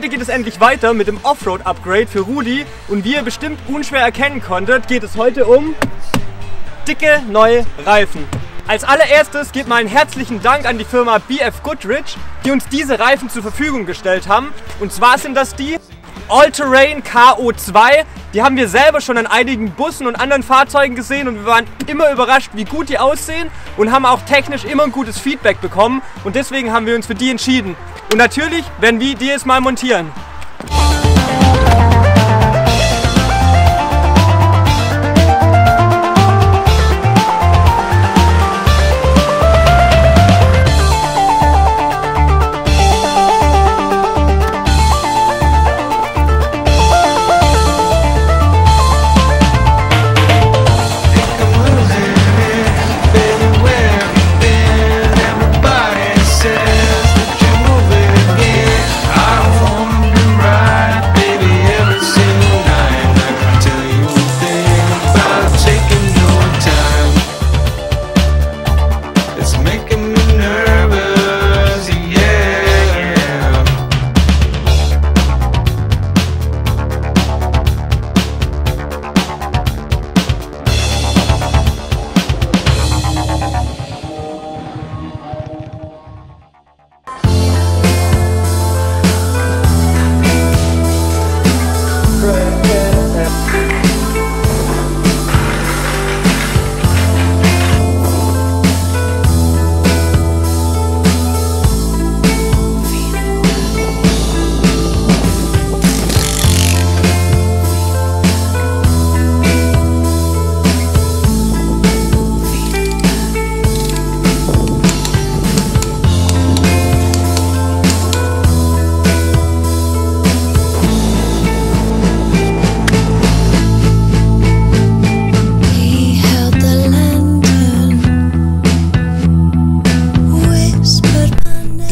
Heute geht es endlich weiter mit dem Offroad-Upgrade für Rudi und wie ihr bestimmt unschwer erkennen konntet, geht es heute um dicke neue Reifen. Als allererstes geht mal einen herzlichen Dank an die Firma BF Goodrich, die uns diese Reifen zur Verfügung gestellt haben. Und zwar sind das die All-Terrain KO2. Die haben wir selber schon an einigen Bussen und anderen Fahrzeugen gesehen und wir waren immer überrascht, wie gut die aussehen und haben auch technisch immer ein gutes Feedback bekommen und deswegen haben wir uns für die entschieden. Und natürlich werden wir die jetzt mal montieren.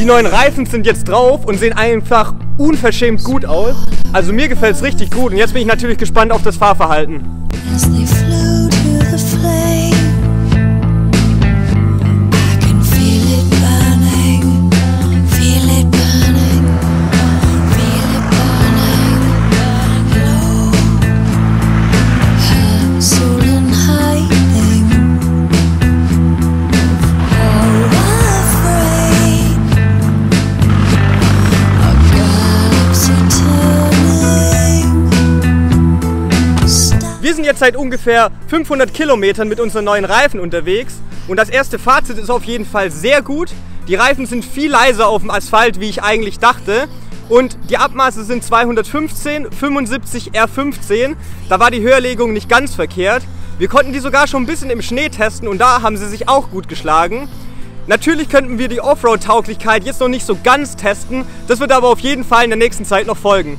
Die neuen Reifen sind jetzt drauf und sehen einfach unverschämt gut aus. Also mir gefällt es richtig gut und jetzt bin ich natürlich gespannt auf das Fahrverhalten. Wir sind jetzt seit ungefähr 500 Kilometern mit unseren neuen Reifen unterwegs und das erste Fazit ist auf jeden Fall sehr gut. Die Reifen sind viel leiser auf dem Asphalt, wie ich eigentlich dachte und die Abmaße sind 215, 75 R15. Da war die Höherlegung nicht ganz verkehrt. Wir konnten die sogar schon ein bisschen im Schnee testen und da haben sie sich auch gut geschlagen. Natürlich könnten wir die Offroad-Tauglichkeit jetzt noch nicht so ganz testen, das wird aber auf jeden Fall in der nächsten Zeit noch folgen.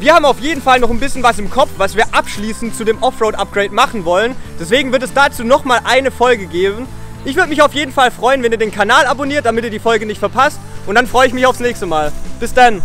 Wir haben auf jeden Fall noch ein bisschen was im Kopf, was wir abschließend zu dem Offroad-Upgrade machen wollen. Deswegen wird es dazu nochmal eine Folge geben. Ich würde mich auf jeden Fall freuen, wenn ihr den Kanal abonniert, damit ihr die Folge nicht verpasst. Und dann freue ich mich aufs nächste Mal. Bis dann!